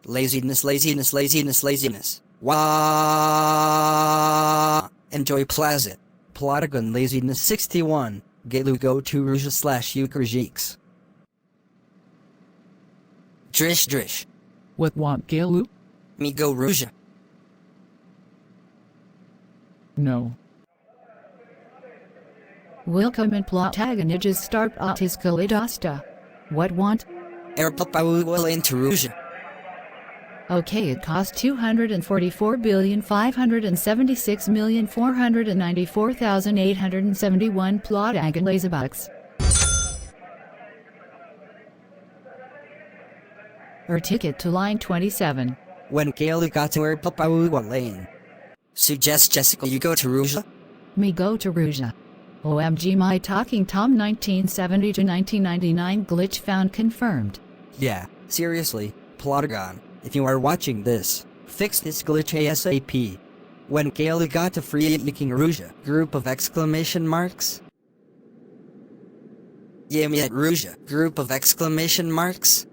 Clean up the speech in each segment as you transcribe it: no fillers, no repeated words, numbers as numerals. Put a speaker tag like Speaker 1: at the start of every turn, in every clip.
Speaker 1: Laziness, laziness, laziness, laziness. Wah! Enjoy Plaza. Plotagon laziness 61. Gayloo go to Rusia / Ukrasieks. Drish drish.
Speaker 2: What want Gayloo?
Speaker 1: Me go Rusia.
Speaker 2: No.
Speaker 3: Welcome in Plotagon start his Kalidasta. What want?
Speaker 1: Air Papawuwala into Rusia.
Speaker 3: Okay, it cost 244,576,494,871 Plotagon bucks. Or ticket to line 27.
Speaker 1: When Gayloo got to Air Papawuwala lane. Suggest Jessica you go to Rusia?
Speaker 3: Me go to Rusia. OMG, my talking Tom 1970 to 1999 glitch found confirmed.
Speaker 1: Yeah, seriously, Plotagon, if you are watching this, fix this glitch ASAP. When Gayloo got to free making Rusia, group of exclamation marks? Yeah, me at Rusia, group of exclamation marks?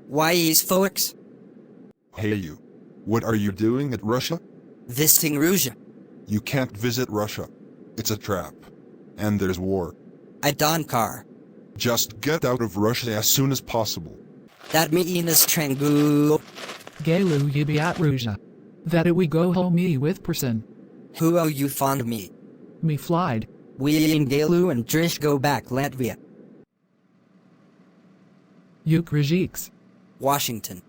Speaker 1: Why is folks?
Speaker 4: Hey you. What are you doing at Russia?
Speaker 1: Visiting Rusia.
Speaker 4: You can't visit Russia. It's a trap. And there's war.
Speaker 1: I don't car.
Speaker 4: Just get out of Russia as soon as possible.
Speaker 1: That means Trangu.
Speaker 2: Gayloo ye be at Rusia. That it we go home me with person.
Speaker 1: Who are you fond me?
Speaker 2: Me flied.
Speaker 1: We in Gayloo and Drish go back Latvia.
Speaker 2: Ukrasieks.
Speaker 1: Washington.